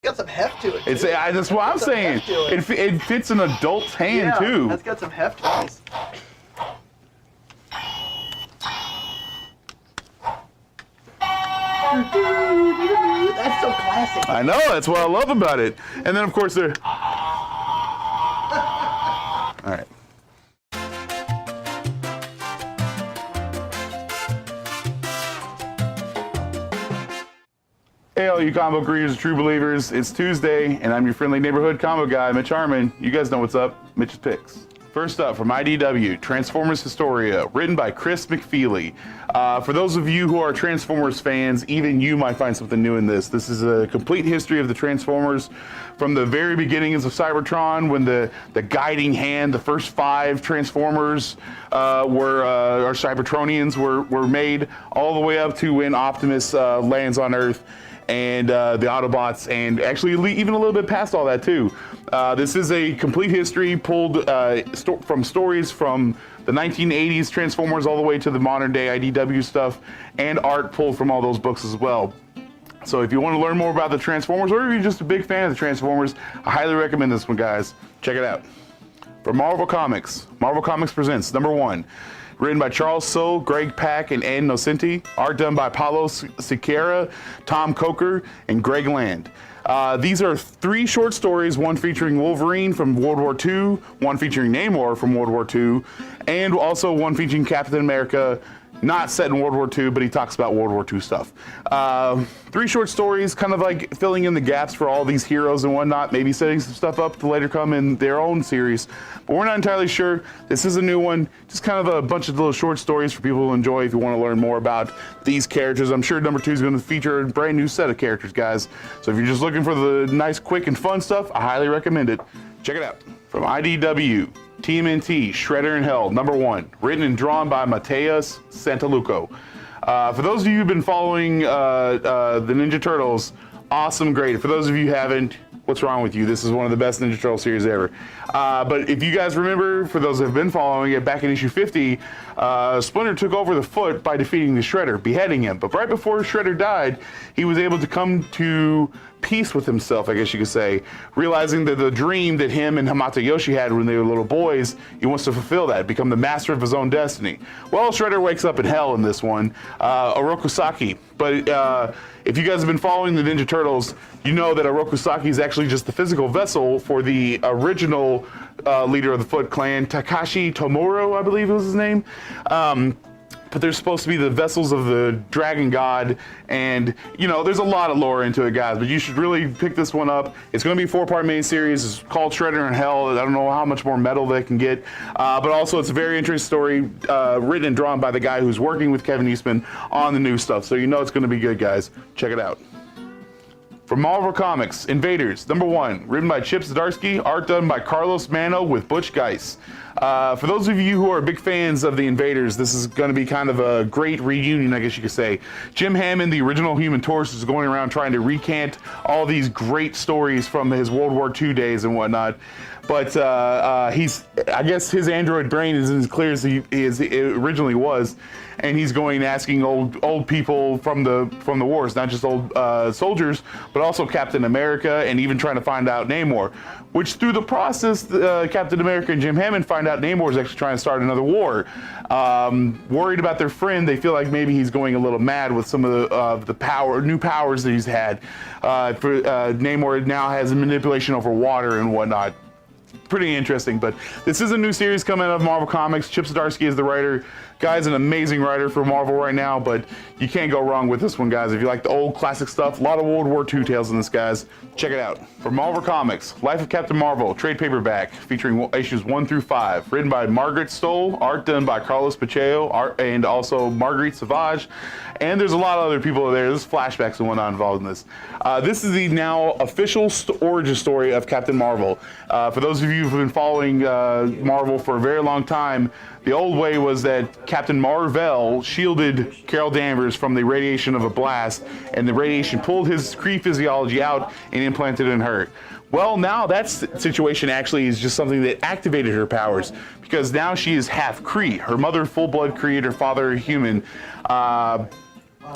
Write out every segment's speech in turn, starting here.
got some heft to it. It's that's what I'm saying. It fits an adult's hand too. That's got some heft to it. That's so classic. I know, that's what I love about it. And then of course they're all right. Hey all you comic book readers and true believers, it's Tuesday and I'm your friendly neighborhood comic guy, Mitch Harmon. You guys know what's up, Mitch's Picks. First up from IDW, Transformers Historia, written by Chris McFeely. For those of you who are Transformers fans, even you might find something new in this. This is a complete history of the Transformers from the very beginnings of Cybertron, when the guiding hand, the first 5 Transformers or Cybertronians were made, all the way up to when Optimus lands on Earth, and the Autobots, and actually even a little bit past all that too. This is a complete history pulled from stories from the 1980s Transformers all the way to the modern day IDW stuff, and art pulled from all those books as well. So if you want to learn more about the Transformers, or if you're just a big fan of the Transformers, I highly recommend this one, guys. Check it out. For Marvel Comics presents number 1. Written by Charles Soule, Greg Pak, and Ann Nocenti. Art done by Paulo Siqueira, Tom Coker, and Greg Land. These are 3 short stories, one featuring Wolverine from World War II, one featuring Namor from World War II, and also one featuring Captain America, not set in World War II, but he talks about World War II stuff. 3 short stories, kind of like filling in the gaps for all these heroes and whatnot, maybe setting some stuff up to later come in their own series, but we're not entirely sure. This is a new one, just kind of a bunch of little short stories for people to enjoy if you want to learn more about these characters. I'm sure number 2 is going to feature a brand new set of characters, guys. So if you're just looking for the nice, quick, and fun stuff, I highly recommend it. Check it out. From IDW, TMNT, Shredder in Hell, number 1, written and drawn by Mateus Santaluco. For those of you who've been following the Ninja Turtles, awesome, great. For those of you who haven't, what's wrong with you? This is one of the best Ninja Turtle series ever. But if you guys remember, for those that have been following it, back in issue 50, Splinter took over the Foot by defeating the Shredder, beheading him. But right before Shredder died, he was able to come to peace with himself, I guess you could say, realizing that the dream that him and Hamato Yoshi had when they were little boys, he wants to fulfill that, become the master of his own destiny. Well, Shredder wakes up in hell in this one, Orokusaki. But if you guys have been following the Ninja Turtles, you know that Orokusaki is actually just the physical vessel for the original leader of the Foot Clan, Takashi Tomoro, I believe was his name. But they're supposed to be the vessels of the Dragon God, and you know, there's a lot of lore into it, guys, but you should really pick this one up. It's going to be a 4-part miniseries. It's called Shredder in Hell. I don't know how much more metal they can get, but also it's a very interesting story, written and drawn by the guy who's working with Kevin Eastman on the new stuff, so you know it's going to be good, guys. Check it out. From Marvel Comics, Invaders, number 1, written by Chip Zdarsky, art done by Carlos Mano with Butch Geis. For those of you who are big fans of the Invaders, this is going to be kind of a great reunion, I guess you could say. Jim Hammond, the original Human Torch, is going around trying to recant all these great stories from his World War II days and whatnot. But I guess his android brain isn't as clear as it originally was, and he's going asking old people from the wars, not just old soldiers, but also Captain America, and even trying to find out Namor. Which through the process, Captain America and Jim Hammond find out Namor is actually trying to start another war. Worried about their friend, they feel like maybe he's going a little mad with some of the new powers that he's had. Namor now has a manipulation over water and whatnot. Pretty interesting, but this is a new series coming out of Marvel Comics. Chip Zdarsky is the writer. Guy's an amazing writer for Marvel right now, but you can't go wrong with this one, guys. If you like the old classic stuff, a lot of World War II tales in this, guys. Check it out. For Marvel Comics, Life of Captain Marvel, trade paperback, featuring issues 1 through 5. Written by Margaret Stoll, art done by Carlos Pacheco, and also Marguerite Savage. And there's a lot of other people there. There's flashbacks and whatnot involved in this. This is the now official origin story of Captain Marvel. For those of you who've been following Marvel for a very long time, the old way was that Captain Marvel shielded Carol Danvers from the radiation of a blast, and the radiation pulled his Kree physiology out and implanted it in her. Well, now that situation actually is just something that activated her powers, because now she is half Kree. Her mother full-blood Kree and her father human.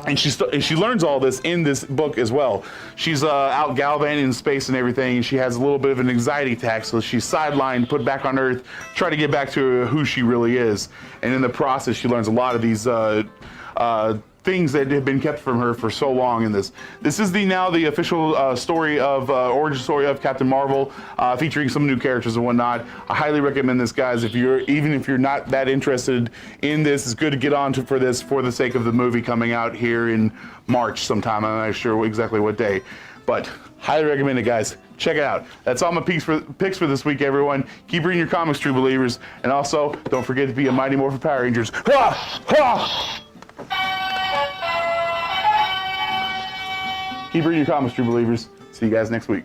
And she learns all this in this book as well. She's out gallivanting in space and everything, and she has a little bit of an anxiety attack, so she's sidelined, put back on Earth, try to get back to who she really is. And in the process, she learns a lot of these things that have been kept from her for so long in this. This is now the official story of origin story of Captain Marvel, featuring some new characters and whatnot. I highly recommend this, guys. Even if you're not that interested in this, it's good to get on for this for the sake of the movie coming out here in March sometime. I'm not sure exactly what day, but highly recommend it, guys. Check it out. That's all my picks for this week, everyone. Keep reading your comics, true believers, and also don't forget to be a Mighty Morphin Power Rangers. Ha! Ha! Keep reading your comics, true believers. See you guys next week.